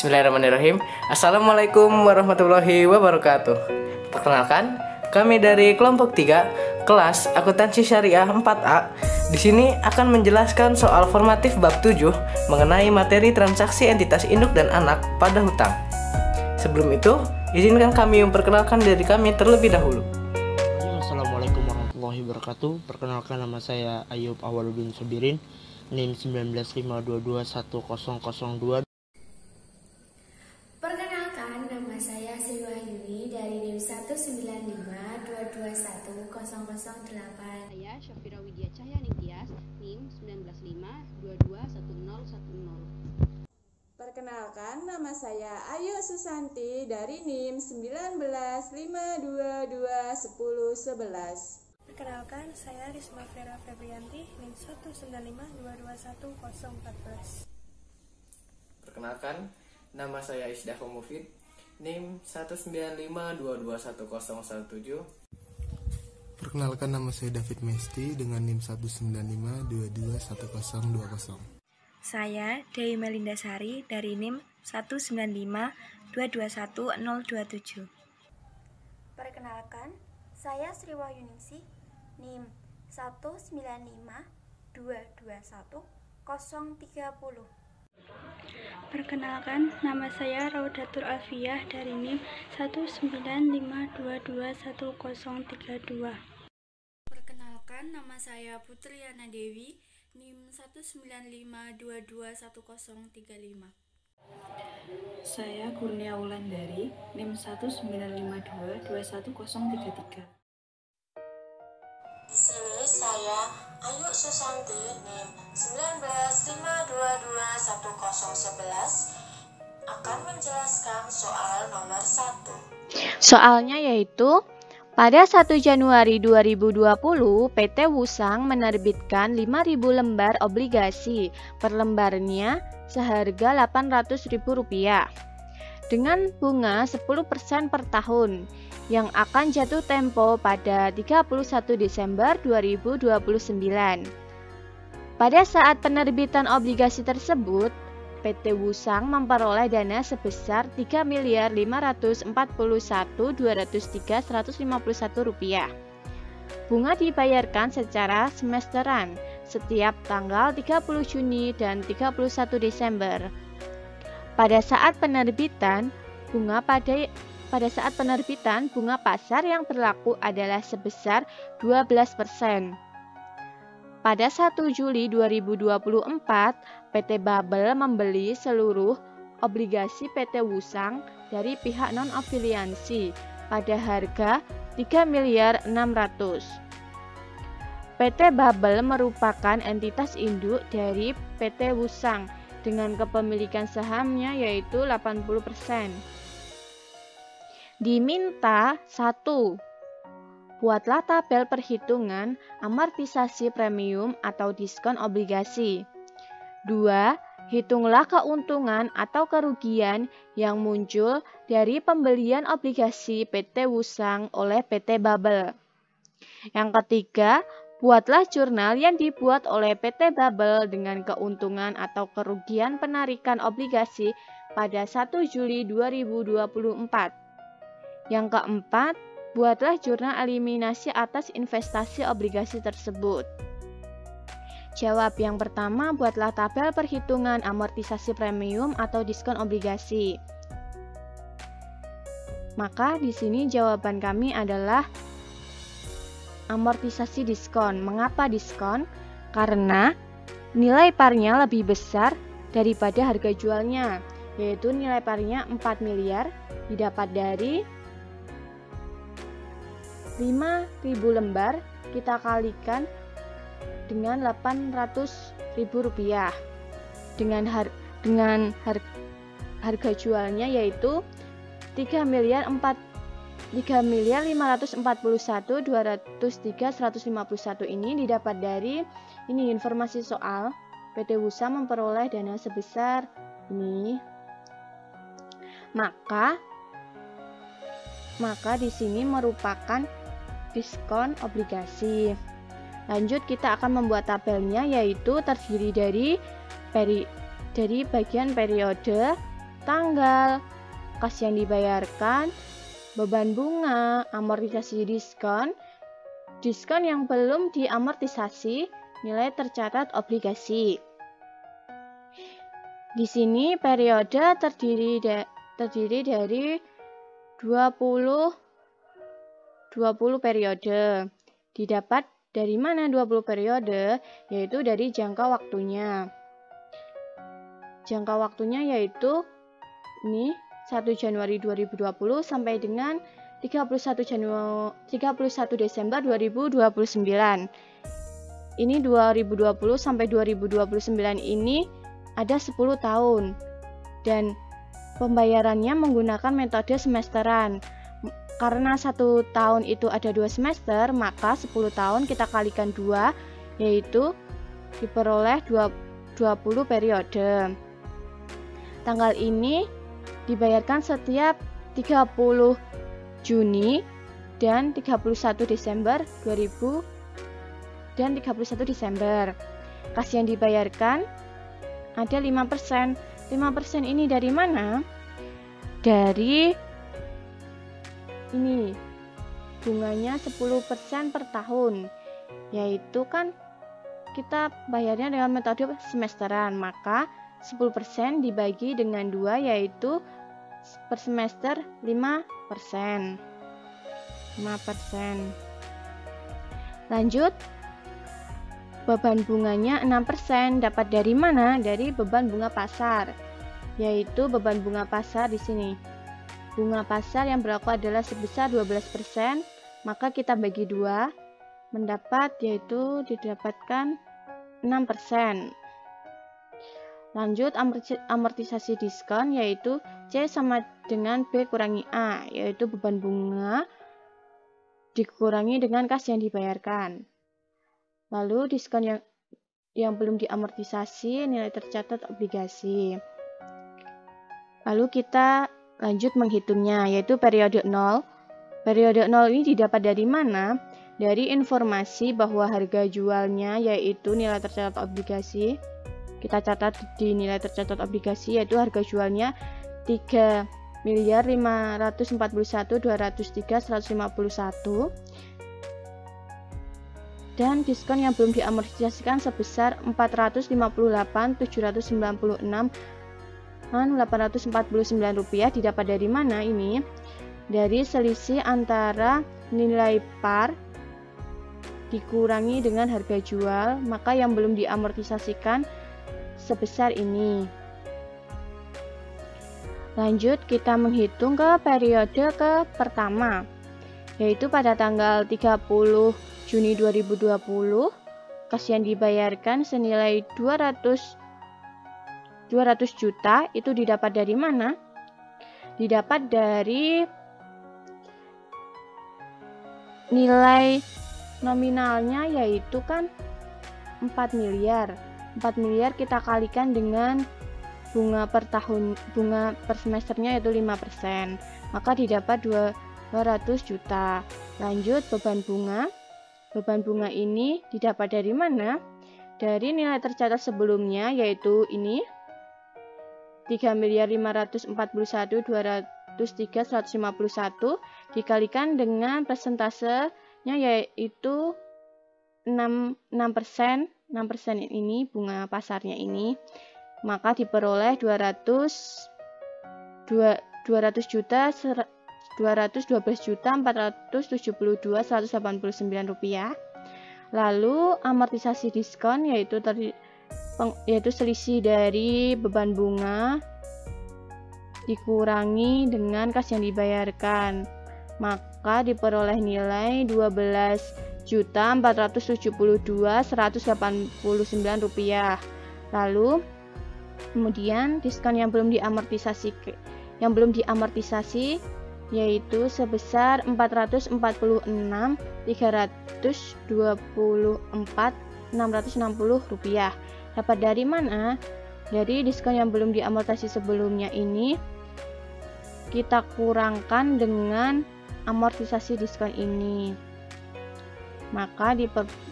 Bismillahirrahmanirrahim. Assalamualaikum warahmatullahi wabarakatuh. Perkenalkan, kami dari kelompok 3 kelas Akuntansi Syariah 4A. Di sini akan menjelaskan soal formatif bab 7 mengenai materi transaksi entitas induk dan anak pada hutang. Sebelum itu, izinkan kami memperkenalkan diri kami terlebih dahulu. Assalamualaikum warahmatullahi wabarakatuh. Perkenalkan, nama saya Ayub Awaludin Subirin, NIM 195221002. Perkenalkan, nama saya Sri Wahyuni dari NIM 19522210008. Saya Syafira Widya Cahya Ningtyas, NIM 195221010. Perkenalkan, nama saya Ayu Susanti dari NIM 195221011. Perkenalkan, saya Risma Vera Febrianti, NIM 19522210014. Perkenalkan, nama saya Isdah Mufid, NIM 195221017. Perkenalkan, nama saya David Mesti dengan NIM 195221020. Saya Dewi Melinda Sari dari NIM 195221027. Perkenalkan, saya Sri Wahyuningsih, NIM 195221030. Perkenalkan, nama saya Raudatur Alfiah dari NIM 195221032. Perkenalkan, nama saya Putriana Dewi, NIM 195221035. Saya Kurnia Wulandari, NIM 195221033. Di sini saya Ayu Susanti, NIM 195221011 akan menjelaskan soal nomor 1. Soalnya yaitu pada 1 Januari 2020, PT Wusang menerbitkan 5.000 lembar obligasi per lembarnya seharga Rp800.000 dengan bunga 10% per tahun yang akan jatuh tempo pada 31 Desember 2029. Pada saat penerbitan obligasi tersebut, PT Wusang memperoleh dana sebesar Rp3.541.203.151. Bunga dibayarkan secara semesteran setiap tanggal 30 Juni dan 31 Desember. Pada saat penerbitan bunga pasar yang berlaku adalah sebesar 12%. Pada 1 Juli 2024, PT Babel membeli seluruh obligasi PT Wusang dari pihak non-afiliansi pada harga Rp3.600.000. PT Babel merupakan entitas induk dari PT Wusang dengan kepemilikan sahamnya yaitu 80%. Diminta 1. Buatlah tabel perhitungan amortisasi premium atau diskon obligasi. 2. Hitunglah keuntungan atau kerugian yang muncul dari pembelian obligasi PT Wusang oleh PT Babel. Yang ketiga, buatlah jurnal yang dibuat oleh PT Babel dengan keuntungan atau kerugian penarikan obligasi pada 1 Juli 2024. Yang keempat, buatlah jurnal eliminasi atas investasi obligasi tersebut. Jawab yang pertama, buatlah tabel perhitungan amortisasi premium atau diskon obligasi. Maka di sini jawaban kami adalah amortisasi diskon. Mengapa diskon? Karena nilai parnya lebih besar daripada harga jualnya, yaitu nilai parnya 4 miliar didapat dari 5.000 lembar kita kalikan dengan Rp800.000 dengan harga jualnya yaitu 3.541.203.151 ini didapat dari ini informasi soal PT Wusang memperoleh dana sebesar ini. Maka di sini merupakan diskon obligasi. Lanjut, kita akan membuat tabelnya yaitu terdiri dari bagian periode, tanggal, kas yang dibayarkan, beban bunga, amortisasi diskon, diskon yang belum diamortisasi, nilai tercatat obligasi. Di sini periode terdiri dari 20 periode. Didapat dari mana 20 periode? Yaitu dari jangka waktunya. Jangka waktunya yaitu ini 1 Januari 2020 sampai dengan 31 Desember 2029. Ini 2020 sampai 2029 ini ada 10 tahun. Dan pembayarannya menggunakan metode semesteran. Karena 1 tahun itu ada 2 semester, maka 10 tahun kita kalikan 2, yaitu diperoleh 20 periode. Tanggal ini dibayarkan setiap 30 Juni dan 31 Desember 2000 dan 31 Desember. Kas yang dibayarkan ada 5%. 5% ini dari mana? Dari ini bunganya 10% per tahun, yaitu kan kita bayarnya dengan metode semesteran, maka 10% dibagi dengan 2, yaitu per semester 5%. Lanjut, beban bunganya 6%. Dapat dari mana? Dari beban bunga pasar, yaitu beban bunga pasar di sini. Bunga pasar yang berlaku adalah sebesar 12%, maka kita bagi 2, didapatkan 6%. Lanjut, amortisasi diskon, yaitu C sama dengan B kurangi A, yaitu beban bunga dikurangi dengan kas yang dibayarkan. Lalu diskon yang belum diamortisasi, nilai tercatat obligasi. Lalu kita lanjut menghitungnya, yaitu periode 0. Periode 0 ini didapat dari mana? Dari informasi bahwa harga jualnya yaitu nilai tercatat obligasi. Kita catat di nilai tercatat obligasi, yaitu harga jualnya 3.541.203.151 dan diskon yang belum diamortisasikan sebesar 458.796.849 rupiah. Didapat dari mana ini? Dari selisih antara nilai par dikurangi dengan harga jual, maka yang belum diamortisasikan sebesar ini. Lanjut, kita menghitung ke periode pertama, yaitu pada tanggal 30 Juni 2020, kas yang dibayarkan senilai 200 juta. Itu didapat dari mana? Didapat dari nilai nominalnya, yaitu kan 4 miliar. 4 miliar kita kalikan dengan bunga per semesternya yaitu 5%, maka didapat 200 juta. Lanjut, beban bunga. Beban bunga ini didapat dari mana? Dari nilai tercatat sebelumnya, yaitu ini 3.541.203.151 dikalikan dengan persentasenya, yaitu 6%. 6% ini bunga pasarnya ini, maka diperoleh 212.472.189 rupiah. Lalu amortisasi diskon, yaitu selisih dari beban bunga dikurangi dengan kas yang dibayarkan, maka diperoleh nilai 12.472.189 rupiah. Lalu kemudian diskon yang belum diamortisasi yaitu sebesar 444.324.660 rupiah. Dapat dari mana? Dari diskon yang belum diamortisasi sebelumnya ini kita kurangkan dengan amortisasi diskon ini, maka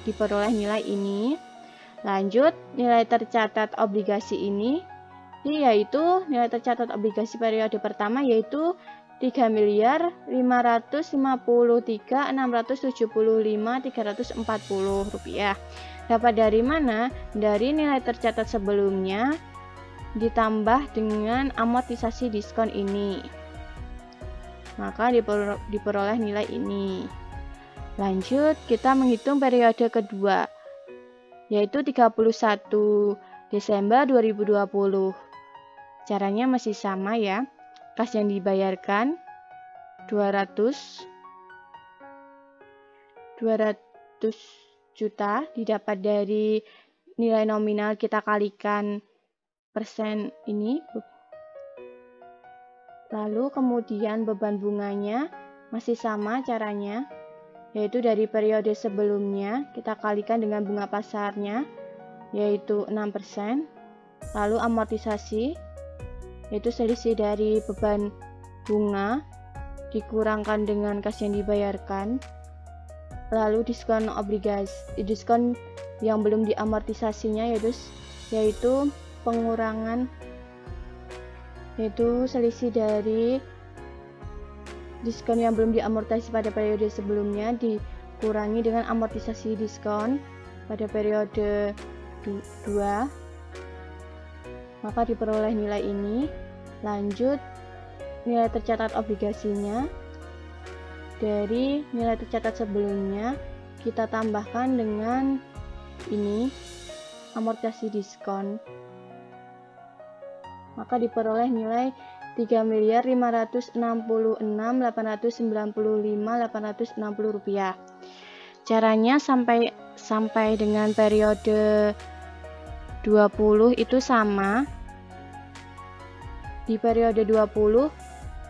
diperoleh nilai ini. Lanjut, nilai tercatat obligasi ini yaitu nilai tercatat obligasi periode pertama yaitu 3.553.675.340 rupiah. Dapat dari mana? Dari nilai tercatat sebelumnya ditambah dengan amortisasi diskon ini. Maka diperoleh nilai ini. Lanjut, kita menghitung periode kedua, yaitu 31 Desember 2020. Caranya masih sama ya. Kas yang dibayarkan 200 juta didapat dari nilai nominal kita kalikan persen ini. Lalu kemudian beban bunganya masih sama caranya, yaitu dari periode sebelumnya kita kalikan dengan bunga pasarnya yaitu 6%. Lalu amortisasi yaitu selisih dari beban bunga dikurangkan dengan kas yang dibayarkan. Lalu diskon obligasi, diskon yang belum diamortisasinya yaitu pengurangan, yaitu selisih dari diskon yang belum diamortisasi pada periode sebelumnya dikurangi dengan amortisasi diskon pada periode 2, maka diperoleh nilai ini. Lanjut, nilai tercatat obligasinya dari nilai tercatat sebelumnya kita tambahkan dengan ini amortisasi diskon, maka diperoleh nilai 3.566.895.860 rupiah. Caranya sampai dengan periode 20 itu sama. Di periode 20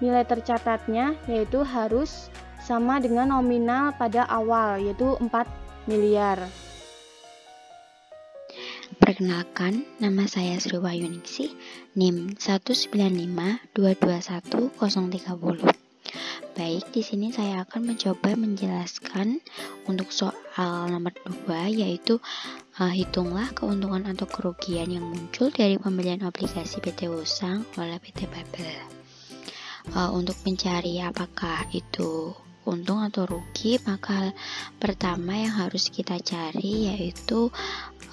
nilai tercatatnya yaitu harus sama dengan nominal pada awal, yaitu 4 miliar. Perkenalkan, nama saya Sri Wahyuningsih, NIM 195221030. Baik, di sini saya akan mencoba menjelaskan untuk soal nomor 2, yaitu hitunglah keuntungan atau kerugian yang muncul dari pembelian obligasi PT Usang oleh PT Babel. Untuk mencari apakah itu untung atau rugi, maka pertama yang harus kita cari yaitu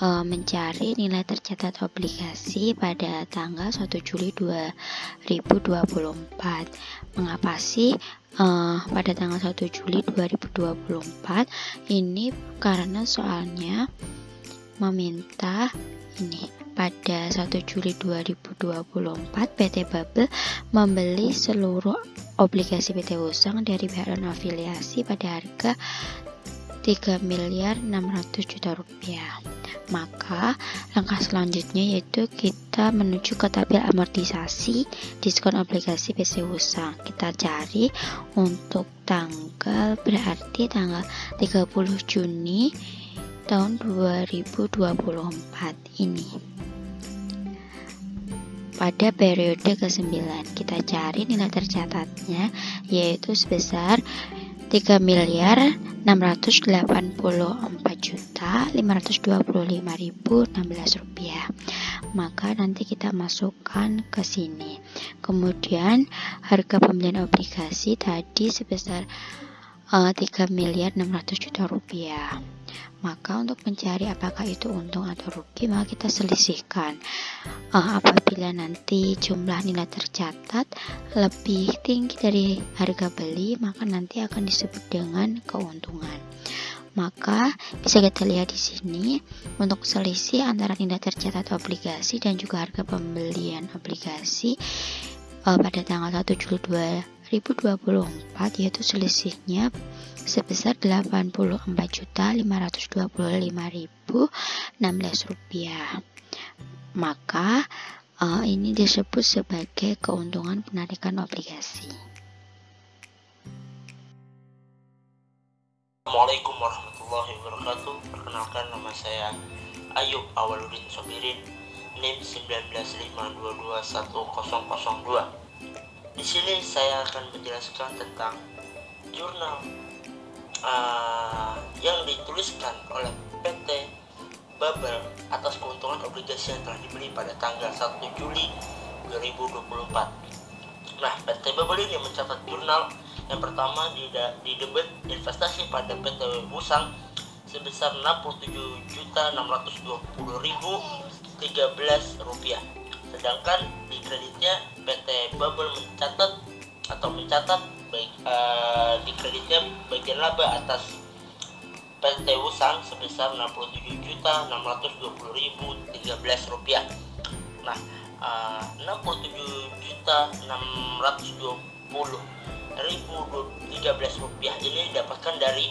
mencari nilai tercatat obligasi pada tanggal 1 Juli 2024. Mengapa sih pada tanggal 1 Juli 2024? Ini karena soalnya meminta ini pada 1 Juli 2024 PT Babel membeli seluruh obligasi PT Usang dari pihak non-afiliasi pada harga 3.600.000.000 rupiah. Maka langkah selanjutnya yaitu kita menuju ke tabel amortisasi diskon obligasi PT Usang. Kita cari untuk tanggal, berarti tanggal 30 Juni tahun 2024 ini. Pada periode ke-9 kita cari nilai tercatatnya yaitu sebesar 3.684.525.016 rupiah. Maka nanti kita masukkan ke sini. Kemudian harga pembelian obligasi tadi sebesar 3.600.000.000 rupiah. Maka untuk mencari apakah itu untung atau rugi, maka kita selisihkan. Apabila nanti jumlah nilai tercatat lebih tinggi dari harga beli, maka nanti akan disebut dengan keuntungan. Maka bisa kita lihat di sini untuk selisih antara nilai tercatat obligasi dan juga harga pembelian obligasi pada tanggal 1 Juli 2024 yaitu selisihnya sebesar 84.525.016 rupiah. Maka ini disebut sebagai keuntungan penarikan obligasi. Assalamualaikum warahmatullahi wabarakatuh. Perkenalkan, nama saya Ayub Awaludin Sobirin, NIM 195221002. Di sini saya akan menjelaskan tentang jurnal yang dituliskan oleh PT Bubble atas keuntungan obligasi yang telah dibeli pada tanggal 1 Juli 2024. Nah, PT Bubble ini mencatat jurnal yang pertama di debit investasi pada PT Wusang sebesar Rp61.620.013. Sedangkan di kreditnya PT Bubble mencatat di kreditnya bagian laba atas PT Wusang sebesar Rp67.620.013. Nah, Rp67.620.013 ini didapatkan dari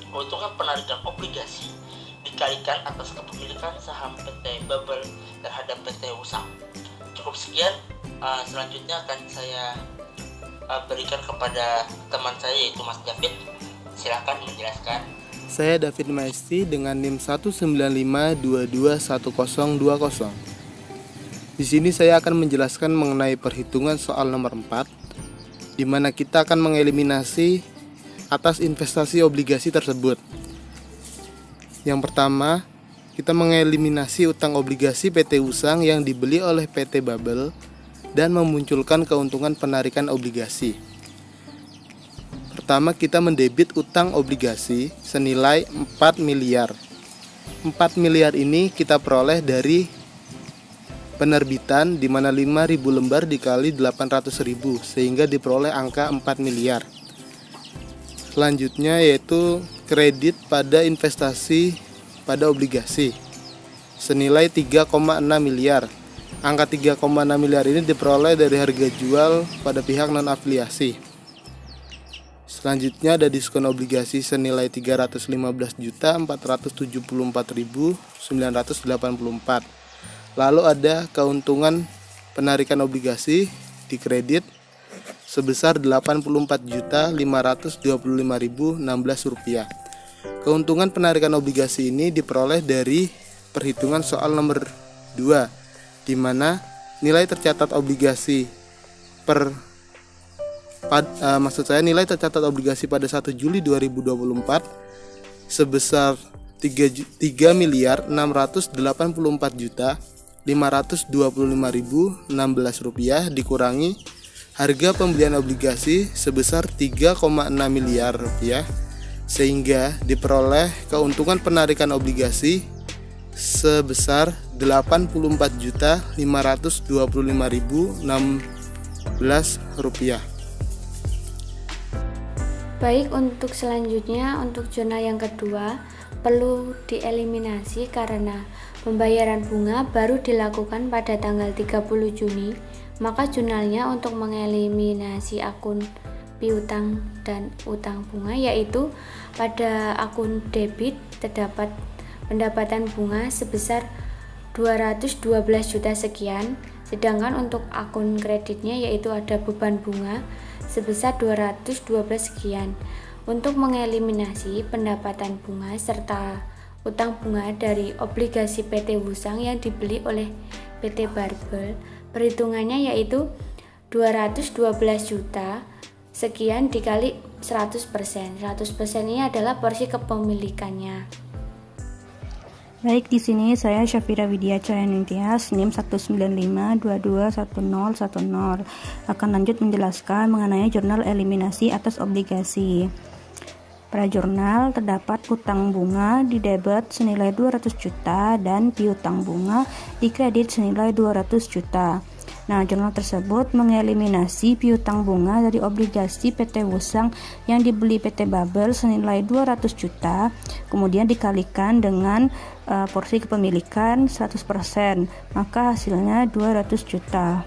keuntungan penarikan obligasi dikalikan atas kepemilikan saham PT Bubble terhadap PT Wusang. Cukup sekian, selanjutnya akan saya berikan kepada teman saya yaitu Mas David. Silakan menjelaskan. Saya David Maesti dengan NIM 195221020. Di sini saya akan menjelaskan mengenai perhitungan soal nomor 4, di mana kita akan mengeliminasi atas investasi obligasi tersebut. Yang pertama, kita mengeliminasi utang obligasi PT Wusang yang dibeli oleh PT Bubble dan memunculkan keuntungan penarikan obligasi. Pertama, kita mendebit utang obligasi senilai 4 miliar. 4 miliar ini kita peroleh dari penerbitan, di mana 5.000 lembar dikali 800.000 sehingga diperoleh angka 4 miliar. Selanjutnya yaitu kredit pada investasi pada obligasi senilai 3,6 miliar. Angka 3,6 miliar ini diperoleh dari harga jual pada pihak non-afiliasi. Selanjutnya ada diskon obligasi senilai 315.474.984. Lalu ada keuntungan penarikan obligasi di kredit sebesar Rp84.525.016. Keuntungan penarikan obligasi ini diperoleh dari perhitungan soal nomor 2, di mana nilai tercatat obligasi nilai tercatat obligasi pada 1 Juli 2024 sebesar Rp3.384.525.016 dikurangi harga pembelian obligasi sebesar Rp3,6 miliar, sehingga diperoleh keuntungan penarikan obligasi sebesar Rp84.525.016. Baik, untuk selanjutnya, untuk jurnal yang kedua perlu dieliminasi karena pembayaran bunga baru dilakukan pada tanggal 30 Juni. Maka jurnalnya untuk mengeliminasi akun piutang dan utang bunga, yaitu pada akun debit terdapat pendapatan bunga sebesar 212 juta sekian, sedangkan untuk akun kreditnya yaitu ada beban bunga sebesar 212 sekian. Untuk mengeliminasi pendapatan bunga serta utang bunga dari obligasi PT Wusang yang dibeli oleh PT Bubble, perhitungannya yaitu 212 juta sekian dikali 100%. 100% ini adalah porsi kepemilikannya. Baik, di sini saya Syafira Widya Cahya Ningtyas, NIM 195221010 akan lanjut menjelaskan mengenai jurnal eliminasi atas obligasi. Pada jurnal terdapat utang bunga di debit senilai 200 juta dan piutang bunga di kredit senilai 200 juta. Nah, jurnal tersebut mengeliminasi piutang bunga dari obligasi PT Wusang yang dibeli PT Bubble senilai 200 juta, kemudian dikalikan dengan porsi kepemilikan 100%, maka hasilnya 200 juta.